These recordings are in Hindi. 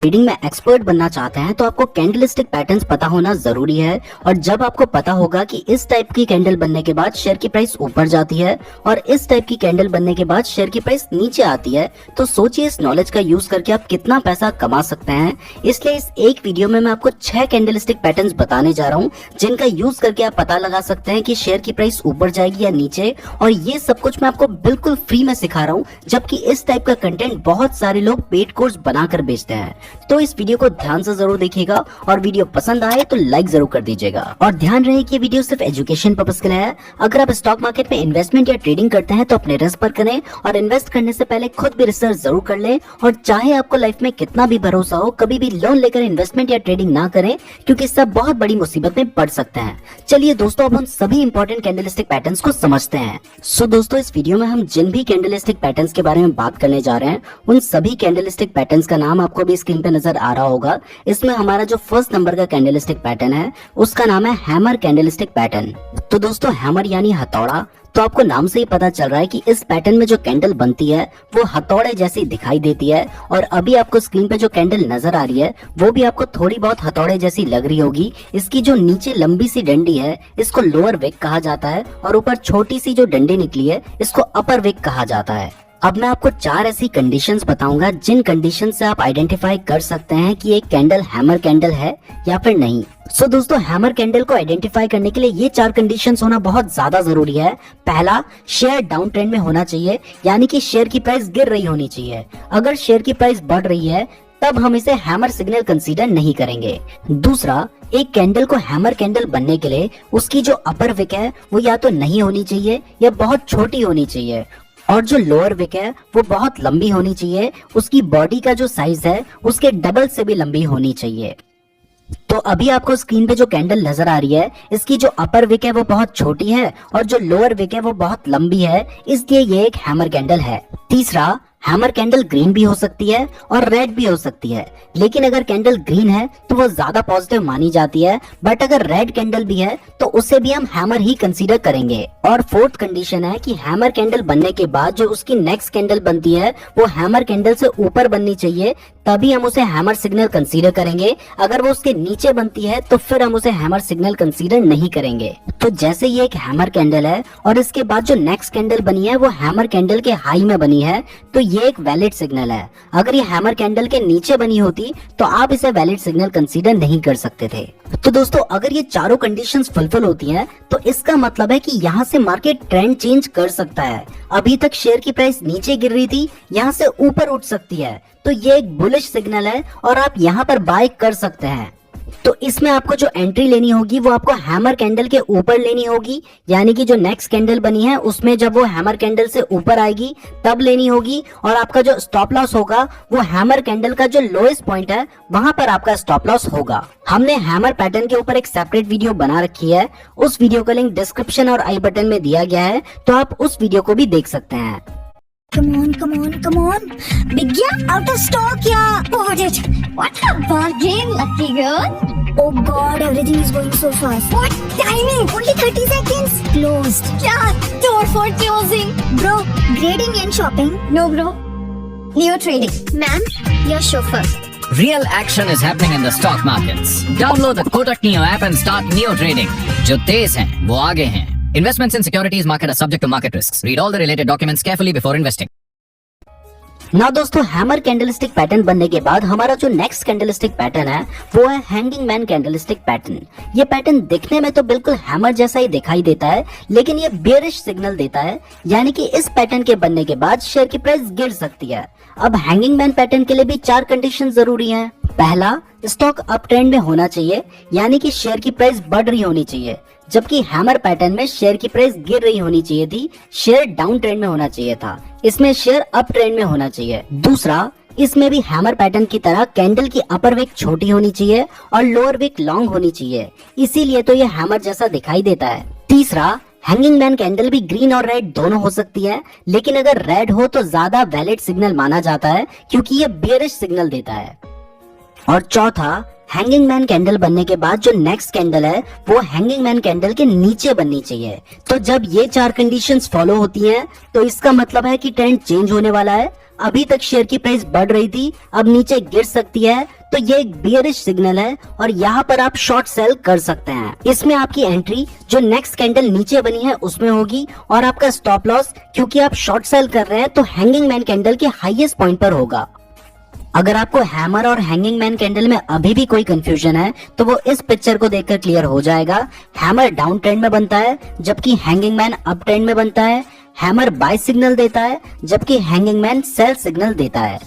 ट्रेडिंग में एक्सपर्ट बनना चाहते हैं तो आपको कैंडलस्टिक पैटर्न्स पता होना जरूरी है। और जब आपको पता होगा कि इस टाइप की कैंडल बनने के बाद शेयर की प्राइस ऊपर जाती है और इस टाइप की कैंडल बनने के बाद शेयर की प्राइस नीचे आती है, तो सोचिए इस नॉलेज का यूज करके आप कितना पैसा कमा सकते हैं। इसलिए इस एक वीडियो में मैं आपको 6 कैंडलस्टिक पैटर्न्स बताने जा रहा हूँ जिनका यूज करके आप पता लगा सकते हैं कि शेयर की प्राइस ऊपर जाएगी या नीचे। और ये सब कुछ मैं आपको बिल्कुल फ्री में सिखा रहा हूँ, जबकि इस टाइप का कंटेंट बहुत सारे लोग पेड कोर्स बनाकर बेचते हैं। तो इस वीडियो को ध्यान से जरूर देखिएगा और वीडियो पसंद आए तो लाइक जरूर कर दीजिएगा। और ध्यान रहे कि ये वीडियो सिर्फ एजुकेशन पर्पस के लिए है। अगर आप स्टॉक मार्केट में इन्वेस्टमेंट या ट्रेडिंग करते हैं तो अपने रिस्क पर करें और इन्वेस्ट करने से पहले खुद भी रिसर्च जरूर कर लें। और चाहे आपको लाइफ में कितना भी भरोसा हो, कभी भी लोन लेकर इन्वेस्टमेंट या ट्रेडिंग ना करें, क्योंकि सब बहुत बड़ी मुसीबत में पड़ सकते हैं। चलिए दोस्तों, अब हम सभी इंपॉर्टेंट कैंडलस्टिक पैटर्न्स को समझते हैं। सो दोस्तों, इस वीडियो में हम जिन भी कैंडलस्टिक पैटर्न्स के बारे में बात करने जा रहे हैं, उन सभी कैंडलस्टिक पैटर्न्स का नाम आपको भी स्क्रीन पे नजर आ रहा होगा। इसमें हमारा जो फर्स्ट नंबर का कैंडलस्टिक पैटर्न है उसका नाम है हैमर कैंडलस्टिक पैटर्न। तो दोस्तों, हैमर यानी हथौड़ा। तो आपको नाम से ही पता चल रहा है कि इस पैटर्न में जो कैंडल बनती है वो हथौड़े जैसी दिखाई देती है। और अभी आपको स्क्रीन पे जो कैंडल नजर आ रही है वो भी आपको थोड़ी बहुत हथौड़े जैसी लग रही होगी। इसकी जो नीचे लंबी सी डंडी है इसको लोअर विक कहा जाता है और ऊपर छोटी सी जो डंडी निकली है इसको अपर विक कहा जाता है। अब मैं आपको 4 ऐसी कंडीशंस बताऊंगा जिन कंडीशन से आप आइडेंटिफाई कर सकते हैं कि एक कैंडल हैमर कैंडल है या फिर नहीं। सो दोस्तों, हैमर कैंडल को आइडेंटिफाई करने के लिए ये 4 कंडीशंस होना बहुत ज्यादा जरूरी है। पहला, शेयर डाउन ट्रेंड में होना चाहिए, यानी कि शेयर की प्राइस गिर रही होनी चाहिए। अगर शेयर की प्राइस बढ़ रही है तब हम इसे हैमर सिग्नल कंसीडर नहीं करेंगे। दूसरा, एक कैंडल को हैमर कैंडल बनने के लिए उसकी जो अपर विक है वो या तो नहीं होनी चाहिए या बहुत छोटी होनी चाहिए, और जो लोअर विक है वो बहुत लंबी होनी चाहिए। उसकी बॉडी का जो साइज है उसके डबल से भी लंबी होनी चाहिए। तो अभी आपको स्क्रीन पे जो कैंडल नजर आ रही है इसकी जो अपर विक है वो बहुत छोटी है और जो लोअर विक है वो बहुत लंबी है, इसलिए ये एक हैमर कैंडल है। तीसरा, हैमर कैंडल ग्रीन भी हो सकती है और रेड भी हो सकती है, लेकिन अगर कैंडल ग्रीन है तो वो ज्यादा पॉजिटिव मानी जाती है, बट अगर रेड कैंडल भी है तो उसे भी हम हैमर ही कंसीडर करेंगे। और फोर्थ कंडीशन है कि हैमर कैंडल बनने के बाद जो उसकी नेक्स्ट कैंडल बनती है वो हैमर कैंडल से ऊपर बननी चाहिए, तभी हम उसे हैमर सिग्नल कंसीडर करेंगे। अगर वो उसके नीचे बनती है तो फिर हम उसे हैमर सिग्नल कंसीडर नहीं करेंगे। तो जैसे ये एक हैमर कैंडल है और इसके बाद जो नेक्स्ट कैंडल बनी है वो हैमर कैंडल के हाई में बनी है, तो ये एक वैलिड सिग्नल है। अगर ये हैमर कैंडल के नीचे बनी होती तो आप इसे वैलिड सिग्नल कंसीडर नहीं कर सकते थे। तो दोस्तों, अगर ये चारों कंडीशंस फुलफिल होती हैं तो इसका मतलब है कि यहाँ से मार्केट ट्रेंड चेंज कर सकता है। अभी तक शेयर की प्राइस नीचे गिर रही थी, यहाँ से ऊपर उठ सकती है, तो ये एक बुलिश सिग्नल है और आप यहाँ पर बाय कर सकते हैं। तो इसमें आपको जो एंट्री लेनी होगी वो आपको हैमर कैंडल के ऊपर लेनी होगी, यानी कि जो नेक्स्ट कैंडल बनी है उसमें जब वो हैमर कैंडल से ऊपर आएगी तब लेनी होगी। और आपका जो स्टॉप लॉस होगा वो हैमर कैंडल का जो लोएस्ट पॉइंट है वहां पर आपका स्टॉप लॉस होगा। हमने हैमर पैटर्न के ऊपर एक सेपरेट वीडियो बना रखी है, उस वीडियो का लिंक डिस्क्रिप्शन और आई बटन में दिया गया है, तो आप उस वीडियो को भी देख सकते हैं। Come on, come on, come on. Bigya, out of stock, yeah. Bought it. What a bargain, lucky girl. Oh God, everything is going so fast. What timing? Only 30 seconds. Closed. Yeah, door for closing. Bro, grading and shopping. No, bro. Neo trading. Ma'am, your chauffeur. Real action is happening in the stock markets. Download the Kotak Neo app and start Neo trading. जो तेज हैं, वो आगे हैं. Investments in securities market are subject to market risks. Read all the related documents carefully before investing. ना दोस्तों, हैमर कैंडलस्टिक पैटर्न बनने के बाद हमारा जो नेक्स्ट कैंडलस्टिक पैटर्न है वो है हैंगिंग मैन कैंडलस्टिक पैटर्न। ये पैटर्न दिखने में तो बिल्कुल हैमर जैसा ही दिखाई देता है, लेकिन ये बेयरिश सिग्नल देता है, यानी कि इस पैटर्न के बनने के बाद शेयर की प्राइस गिर सकती है। अब हैंगिंग मैन पैटर्न के लिए भी 4 कंडीशन जरूरी हैं। पहला, स्टॉक अप ट्रेंड में होना चाहिए, यानी कि शेयर की प्राइस बढ़ रही होनी चाहिए, जबकि हैमर पैटर्न में शेयर की प्राइस गिर रही होनी चाहिए थी, शेयर डाउन ट्रेंड में होना चाहिए था। इसमें शेयर अप ट्रेंड में होना चाहिए। दूसरा, इसमें भी हैमर पैटर्न की तरह कैंडल की अपर विक छोटी होनी चाहिए और लोअर विक लॉन्ग होनी चाहिए, इसीलिए तो ये हैमर जैसा दिखाई देता है। तीसरा, हैंगिंग मैन कैंडल भी ग्रीन और रेड दोनों हो सकती है, लेकिन अगर रेड हो तो ज्यादा वैलिड सिग्नल माना जाता है क्योंकि ये बेयरिश सिग्नल देता है। और चौथा, हैंगिंग मैन कैंडल बनने के बाद जो नेक्स्ट कैंडल है वो हैंगिंग मैन कैंडल के नीचे बननी चाहिए। तो जब ये 4 कंडीशंस फॉलो होती हैं तो इसका मतलब है कि ट्रेंड चेंज होने वाला है। अभी तक शेयर की प्राइस बढ़ रही थी, अब नीचे गिर सकती है, तो ये एक बियरिश सिग्नल है और यहाँ पर आप शॉर्ट सेल कर सकते हैं। इसमें आपकी एंट्री जो नेक्स्ट कैंडल नीचे बनी है उसमें होगी और आपका स्टॉप लॉस, क्योंकि आप शॉर्ट सेल कर रहे हैं, तो हैंगिंग मैन कैंडल के हाईएस्ट पॉइंट पर होगा। अगर आपको हैमर और हैंगिंग मैन कैंडल में अभी भी कोई कंफ्यूजन है तो वो इस पिक्चर को देखकर क्लियर हो जाएगा। हैमर डाउन ट्रेंड में बनता है जबकि हैंगिंग मैन अप ट्रेंड में बनता है। हैमर बाय सिग्नल देता है जबकि हैंगिंग मैन सेल सिग्नल देता है।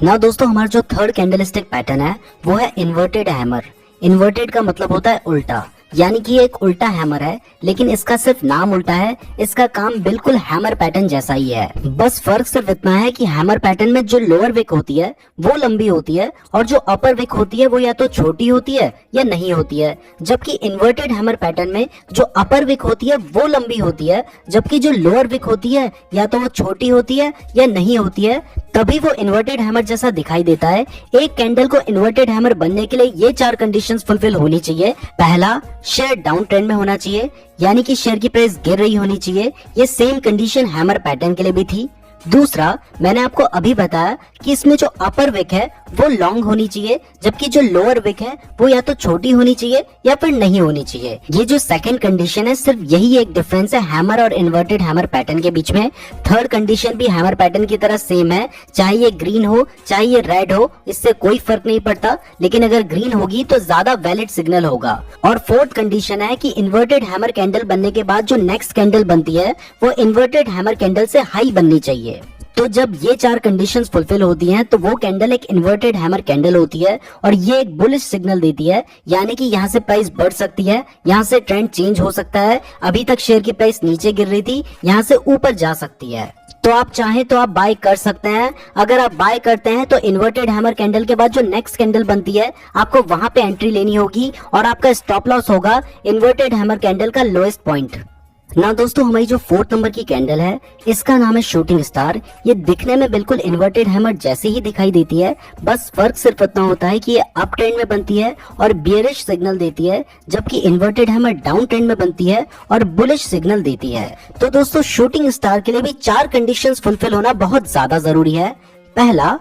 ना दोस्तों, हमारा जो थर्ड कैंडलस्टिक पैटर्न है वो है इन्वर्टेड हैमर। इन्वर्टेड का मतलब होता है उल्टा, यानी कि ये एक उल्टा हैमर है, लेकिन इसका सिर्फ नाम उल्टा है, इसका काम बिल्कुल हैमर पैटर्न जैसा ही है। बस फर्क सिर्फ इतना है कि हैमर पैटर्न में जो लोअर विक होती है वो लंबी होती है और जो अपर विक होती है वो या तो छोटी होती है या नहीं होती है, जबकि इन्वर्टेड हैमर पैटर्न में जो अपर विक होती है वो लंबी होती है, जबकि जो लोअर विक होती है या तो वो छोटी होती है या नहीं होती है, तभी वो इन्वर्टेड हैमर जैसा दिखाई देता है। एक कैंडल को इन्वर्टेड हैमर बनने के लिए ये 4 कंडीशंस फुलफिल होनी चाहिए। पहला, शेयर डाउन ट्रेंड में होना चाहिए, यानी कि शेयर की प्राइस गिर रही होनी चाहिए। ये सेम कंडीशन हैमर पैटर्न के लिए भी थी। दूसरा, मैंने आपको अभी बताया कि इसमें जो अपर विक है वो लॉन्ग होनी चाहिए, जबकि जो लोअर विक है वो या तो छोटी होनी चाहिए या फिर नहीं होनी चाहिए। ये जो सेकंड कंडीशन है, सिर्फ यही एक डिफरेंस है हैमर और इन्वर्टेड हैमर पैटर्न के बीच में। थर्ड कंडीशन भी हैमर पैटर्न की तरह सेम है, चाहे ये ग्रीन हो चाहे ये रेड हो, इससे कोई फर्क नहीं पड़ता, लेकिन अगर ग्रीन होगी तो ज्यादा वैलिड सिग्नल होगा। और फोर्थ कंडीशन है कि इन्वर्टेड हैमर कैंडल बनने के बाद जो नेक्स्ट कैंडल बनती है वो इन्वर्टेड हैमर कैंडल से हाई बननी चाहिए। तो जब ये 4 कंडीशंस फुलफिल होती हैं तो वो कैंडल एक इन्वर्टेड हैमर कैंडल होती है और ये एक बुलिश सिग्नल देती है, यानी कि यहाँ से प्राइस बढ़ सकती है, यहाँ से ट्रेंड चेंज हो सकता है। अभी तक शेयर की प्राइस नीचे गिर रही थी, यहाँ से ऊपर जा सकती है। तो आप चाहें तो आप बाय कर सकते हैं। अगर आप बाय करते हैं तो इन्वर्टेड हैमर कैंडल के बाद जो नेक्स्ट कैंडल बनती है आपको वहां पे एंट्री लेनी होगी और आपका स्टॉप लॉस होगा इन्वर्टेड हैमर कैंडल का लोएस्ट पॉइंट। ना दोस्तों, हमारी जो 4th नंबर की कैंडल है इसका नाम है शूटिंग स्टार। ये दिखने में बिल्कुल इन्वर्टेड हैमर जैसे ही दिखाई देती है, बस फर्क सिर्फ इतना होता है कि ये अप ट्रेंड में बनती है और बियरिश सिग्नल देती है, जबकि इन्वर्टेड हैमर डाउन ट्रेंड में बनती है और बुलिश सिग्नल देती है। तो दोस्तों, शूटिंग स्टार के लिए भी 4 कंडीशंस फुलफिल होना बहुत ज्यादा जरूरी है। पहला,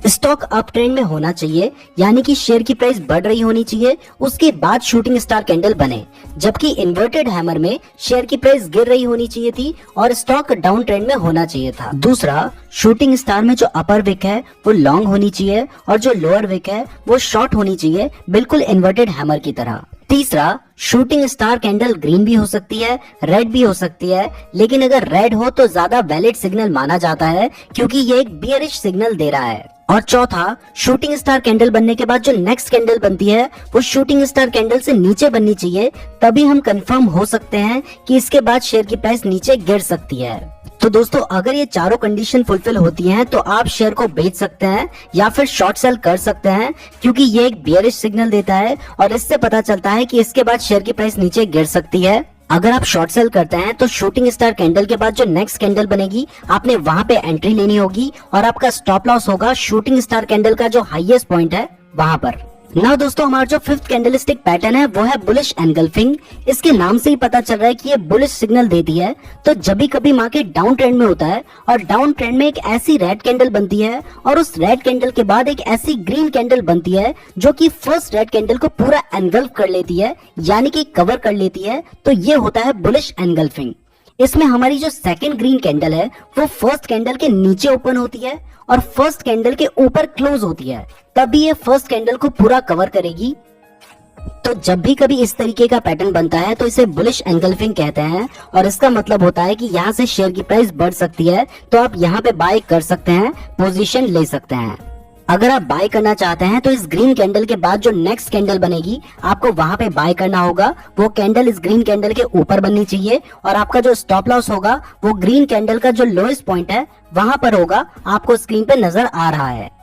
स्टॉक अप ट्रेंड में होना चाहिए, यानी कि शेयर की प्राइस बढ़ रही होनी चाहिए, उसके बाद शूटिंग स्टार कैंडल बने, जबकि इन्वर्टेड हैमर में शेयर की प्राइस गिर रही होनी चाहिए थी और स्टॉक डाउन ट्रेंड में होना चाहिए था। दूसरा, शूटिंग स्टार में जो अपर विक है वो लॉन्ग होनी चाहिए और जो लोअर विक है वो शॉर्ट होनी चाहिए, बिल्कुल इन्वर्टेड हैमर की तरह। तीसरा, शूटिंग स्टार कैंडल ग्रीन भी हो सकती है, रेड भी हो सकती है, लेकिन अगर रेड हो तो ज्यादा वैलिड सिग्नल माना जाता है क्योंकि ये एक बियरिश सिग्नल दे रहा है। और चौथा, शूटिंग स्टार कैंडल बनने के बाद जो नेक्स्ट कैंडल बनती है वो शूटिंग स्टार कैंडल से नीचे बननी चाहिए, तभी हम कंफर्म हो सकते हैं कि इसके बाद शेयर की प्राइस नीचे गिर सकती है। तो दोस्तों, अगर ये चारों कंडीशन फुलफिल होती हैं तो आप शेयर को बेच सकते हैं या फिर शॉर्ट सेल कर सकते हैं, क्योंकि ये एक बियरिश सिग्नल देता है और इससे पता चलता है कि इसके बाद शेयर की प्राइस नीचे गिर सकती है। अगर आप शॉर्ट सेल करते हैं तो शूटिंग स्टार कैंडल के बाद जो नेक्स्ट कैंडल बनेगी आपने वहां पे एंट्री लेनी होगी और आपका स्टॉप लॉस होगा शूटिंग स्टार कैंडल का जो हाईएस्ट पॉइंट है वहां पर। ना दोस्तों, हमारा जो 5th कैंडलस्टिक पैटर्न है वो है बुलिश एनगल्फिंग। इसके नाम से ही पता चल रहा है कि ये बुलिश सिग्नल देती है। तो जब भी कभी मार्केट डाउन ट्रेंड में होता है और डाउन ट्रेंड में एक ऐसी रेड कैंडल बनती है और उस रेड कैंडल के बाद एक ऐसी ग्रीन कैंडल बनती है जो कि फर्स्ट रेड कैंडल को पूरा एनगल्फ कर लेती है, यानी कि कवर कर लेती है, तो ये होता है बुलिश एनगल्फिंग। इसमें हमारी जो सेकंड ग्रीन कैंडल है वो फर्स्ट कैंडल के नीचे ओपन होती है और फर्स्ट कैंडल के ऊपर क्लोज होती है, तभी ये फर्स्ट कैंडल को पूरा कवर करेगी। तो जब भी कभी इस तरीके का पैटर्न बनता है तो इसे बुलिश एनगल्फिंग कहते हैं और इसका मतलब होता है कि यहाँ से शेयर की प्राइस बढ़ सकती है, तो आप यहाँ पे बाय कर सकते हैं, पोजीशन ले सकते हैं। अगर आप बाय करना चाहते हैं तो इस ग्रीन कैंडल के बाद जो नेक्स्ट कैंडल बनेगी आपको वहां पे बाय करना होगा। वो कैंडल इस ग्रीन कैंडल के ऊपर बननी चाहिए और आपका जो स्टॉप लॉस होगा वो ग्रीन कैंडल का जो लोएस्ट पॉइंट है वहां पर होगा, आपको स्क्रीन पे नजर आ रहा है।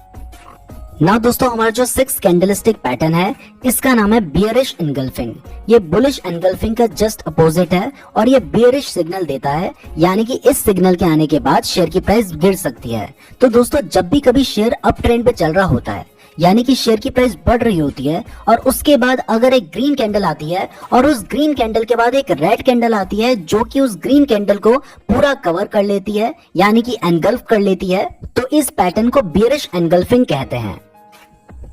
ना दोस्तों, हमारा जो 6th कैंडलस्टिक पैटर्न है इसका नाम है बियरिश एनगल्फिंग। ये बुलिश एनगल्फिंग का जस्ट अपोजिट है और ये बियरिश सिग्नल देता है, यानी कि इस सिग्नल के आने के बाद शेयर की प्राइस गिर सकती है। तो दोस्तों, जब भी कभी शेयर अप ट्रेंड पे चल रहा होता है यानी कि शेयर की प्राइस बढ़ रही होती है और उसके बाद अगर एक ग्रीन कैंडल आती है और उस ग्रीन कैंडल के बाद एक रेड कैंडल आती है जो कि उस ग्रीन कैंडल को पूरा कवर कर लेती है यानी कि एनगल्फ कर लेती है, तो इस पैटर्न को बियरिश एनगल्फिंग कहते हैं।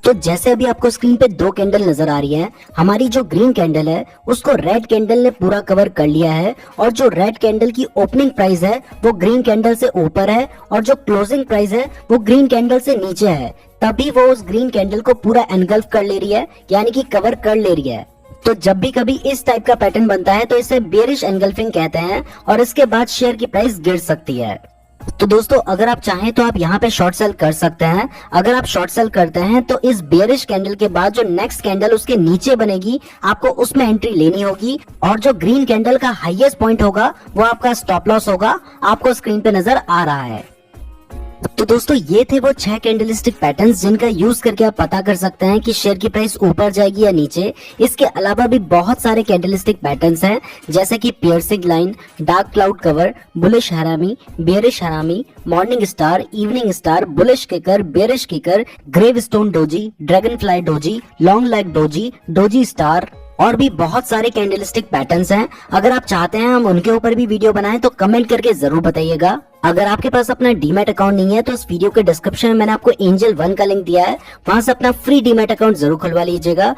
तो जैसे अभी आपको स्क्रीन पे दो कैंडल नजर आ रही है, हमारी जो ग्रीन कैंडल है उसको रेड कैंडल ने पूरा कवर कर लिया है और जो रेड कैंडल की ओपनिंग प्राइस है वो ग्रीन कैंडल से ऊपर है और जो क्लोजिंग प्राइस है वो ग्रीन कैंडल से नीचे है, तभी वो उस ग्रीन कैंडल को पूरा एनगल्फ कर ले रही है यानी कि कवर कर ले रही है। तो जब भी कभी इस टाइप का पैटर्न बनता है तो इसे बेरिश एनगल्फिंग कहते हैं और इसके बाद शेयर की प्राइस गिर सकती है। तो दोस्तों अगर आप चाहें तो आप यहाँ पे शॉर्ट सेल कर सकते हैं। अगर आप शॉर्ट सेल करते हैं तो इस बेयरिश कैंडल के बाद जो नेक्स्ट कैंडल उसके नीचे बनेगी आपको उसमें एंट्री लेनी होगी और जो ग्रीन कैंडल का हाईएस्ट पॉइंट होगा वो आपका स्टॉप लॉस होगा, आपको स्क्रीन पे नजर आ रहा है। तो दोस्तों ये थे वो 6 कैंडलस्टिक पैटर्न्स जिनका यूज करके आप पता कर सकते हैं कि शेयर की प्राइस ऊपर जाएगी या नीचे। इसके अलावा भी बहुत सारे कैंडलस्टिक पैटर्न्स हैं जैसे कि piercing line, dark cloud cover, bullish harami, bearish harami, morning star, evening star, bullish kicker, bearish kicker, gravestone doji, dragonfly doji, long leg doji, doji star और भी बहुत सारे कैंडलस्टिक पैटर्न्स हैं। अगर आप चाहते हैं हम उनके ऊपर भी वीडियो बनाएं तो कमेंट करके जरूर बताइएगा। अगर आपके पास अपना डीमैट अकाउंट नहीं है तो इस वीडियो के डिस्क्रिप्शन में मैंने आपको एंजल 1 का लिंक दिया है, वहां से अपना फ्री डीमैट अकाउंट जरूर खुलवा लीजिएगा।